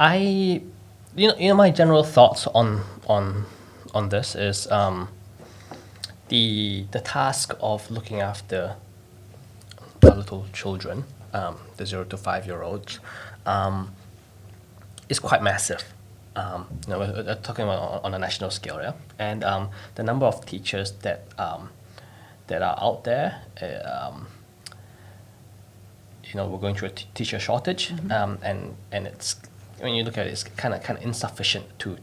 My general thoughts on this is the task of looking after our little children, the 0 to 5-year-olds, is quite massive. We're talking about on a national scale, yeah, and the number of teachers that are out there. We're going through a teacher shortage, and it's, when you look at it, it's kind of insufficient to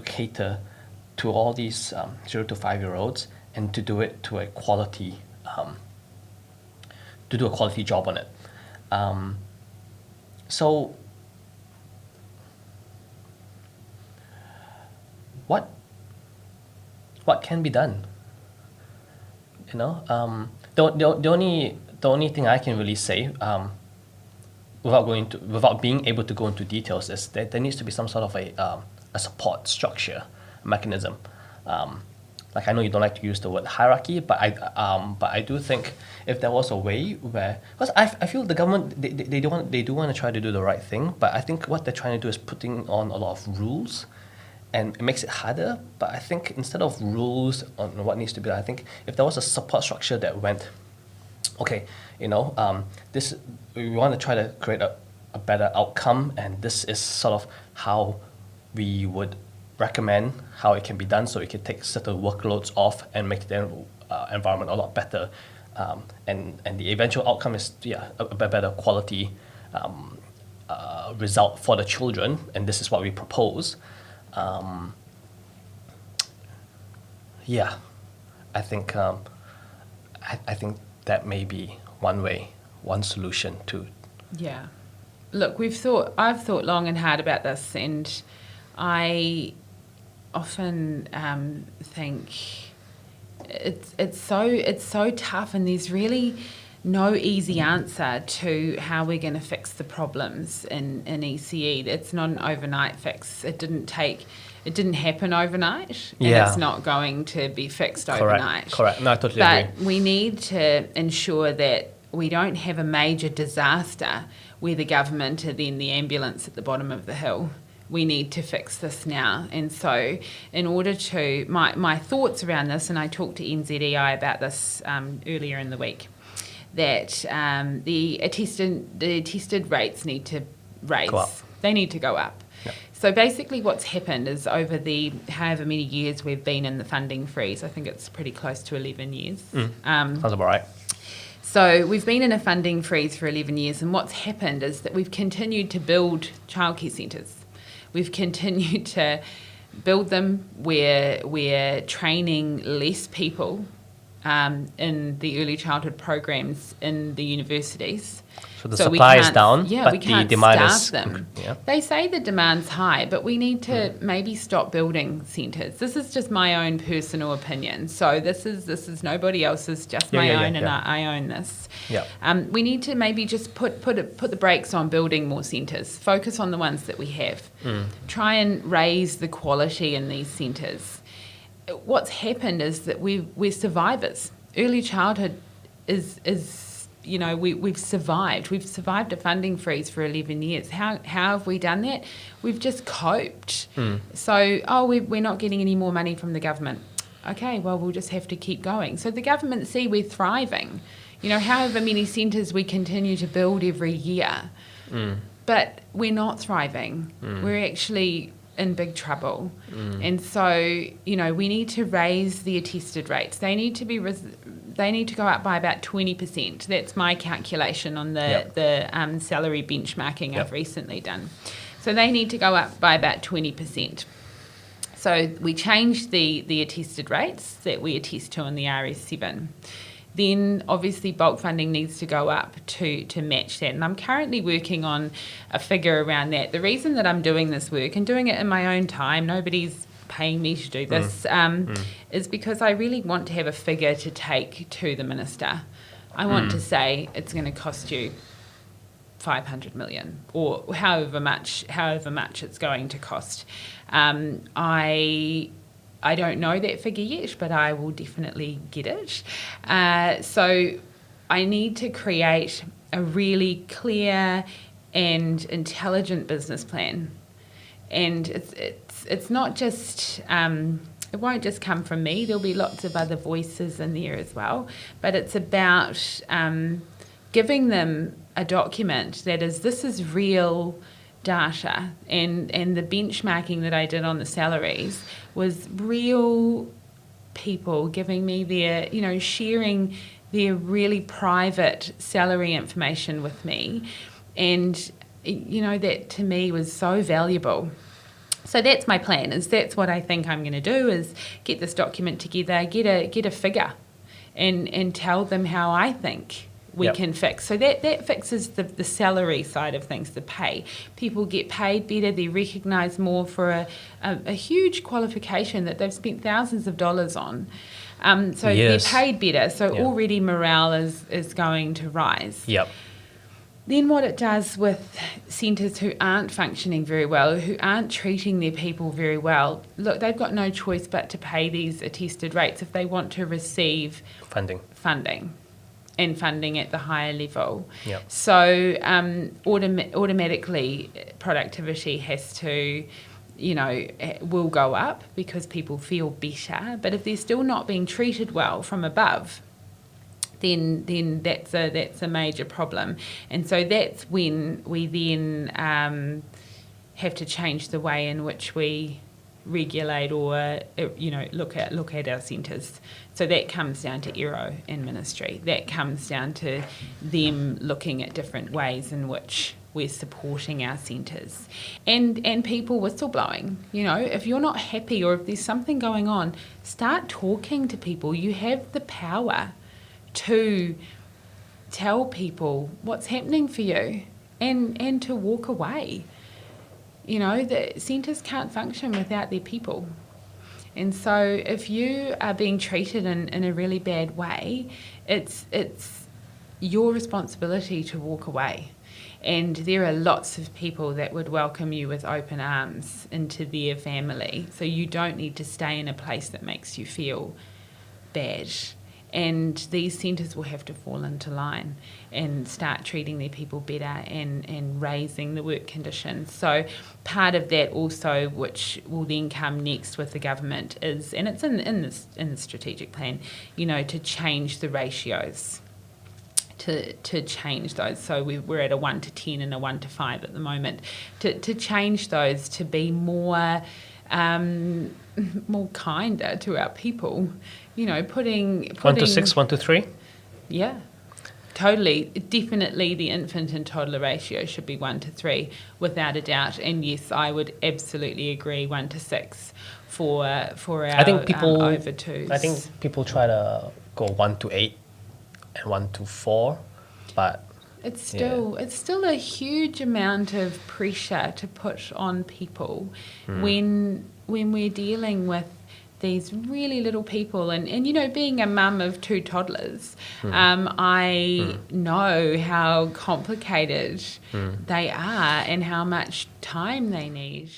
cater to all these 0 to 5-year-olds and to do it to a quality job on it. So what can be done? The only thing I can really say, without being able to go into details, is that there needs to be some sort of a support structure mechanism. Like, I know you don't like to use the word hierarchy, but I do think if there was a way where, because I feel the government, they do want to try to do the right thing, but I think what they're trying to do is putting on a lot of rules, and it makes it harder. But I think instead of rules on what needs to be done, I think if there was a support structure that went, okay, this, we want to try to create a better outcome, and this is sort of how we would recommend how it can be done, so it can take certain workloads off and make the environment a lot better, and the eventual outcome is a better quality result for the children, and this is what we propose. I think that may be one solution to. Yeah, look, I've thought long and hard about this, and I often think it's so tough, and there's really no easy answer to how we're going to fix the problems in ECE. It's not an overnight fix. It didn't happen overnight, and it's not going to be fixed overnight. Correct. No, I totally agree. But we need to ensure that we don't have a major disaster where the government are then the ambulance at the bottom of the hill. We need to fix this now. And so in order to, my thoughts around this, and I talked to NZEI about this earlier in the week, that the attested rates need to raise. Go up. They need to go up. Yep. So basically what's happened is, over the however many years we've been in the funding freeze, I think it's pretty close to 11 years. Sounds about right. So we've been in a funding freeze for 11 years, and what's happened is that we've continued to build childcare centres. We've continued to build them. We're training less people in the early childhood programs in the universities. So the supply is down, but we can't the demand staff is... them. Yeah. They say the demand's high, but we need to maybe stop building centres. This is just my own personal opinion. So this is nobody else's, just my own, and I own this. Yeah. We need to maybe just put the brakes on building more centres. Focus on the ones that we have. Try and raise the quality in these centres. What's happened is that we're survivors. Early childhood is we've survived. We've survived a funding freeze for 11 years. How have we done that? We've just coped. So, we're not getting any more money from the government. Okay, well, we'll just have to keep going. So the government see we're thriving. However many centres we continue to build every year. But we're not thriving. We're actually in big trouble. And so, we need to raise the attested rates. They need to go up by about 20%. That's my calculation on the salary benchmarking I've recently done. So they need to go up by about 20%. So we changed the attested rates that we attest to in the RS7. Then obviously bulk funding needs to go up to match that. And I'm currently working on a figure around that. The reason that I'm doing this work and doing it in my own time, nobody's paying me to do this, is because I really want to have a figure to take to the minister. I want to say it's going to cost you 500 million, or however much it's going to cost. I don't know that figure yet, but I will definitely get it. So I need to create a really clear and intelligent business plan. And it's not just it won't just come from me. There'll be lots of other voices in there as well. But it's about giving them a document that this is real data, and the benchmarking that I did on the salaries was real people giving me their, sharing their really private salary information with me, and that to me was so valuable. So that's my plan. That's what I think I'm going to do, is get this document together, get a figure, and tell them how I think we can fix. So that fixes the salary side of things, the pay. People get paid better, they're recognised more for a huge qualification that they've spent thousands of dollars on. So yes. They're paid better, so already morale is going to rise. Yep. Then what it does with centres who aren't functioning very well, who aren't treating their people very well, look, they've got no choice but to pay these attested rates if they want to receive funding. And funding at the higher level. Yep. So automatically productivity has to, will go up because people feel better. But if they're still not being treated well from above, then that's a major problem. And so that's when we then have to change the way in which we regulate or look at our centres. So that comes down to Aero and Ministry. That comes down to them looking at different ways in which we're supporting our centres. And people whistleblowing. If you're not happy or if there's something going on, start talking to people. You have the power to tell people what's happening for you and to walk away. The centres can't function without their people. And so if you are being treated in a really bad way, it's your responsibility to walk away. And there are lots of people that would welcome you with open arms into their family. So you don't need to stay in a place that makes you feel bad. And these centres will have to fall into line and start treating their people better and raising the work conditions. So part of that also, which will then come next with the government, is, and it's in the strategic plan, to change the ratios, to change those. So we're at a 1 to 10 and a 1 to 5 at the moment. To change those to be more kinder to our people. Putting 1 to 6, 1 to 3? Yeah, totally. Definitely the infant and toddler ratio should be 1 to 3, without a doubt. And yes, I would absolutely agree 1 to 6 for our over 2s. I think people try to go 1 to 8 and 1 to 4, but it's still a huge amount of pressure to put on people when we're dealing with these really little people, and being a mum of 2 toddlers, I know how complicated they are and how much time they need.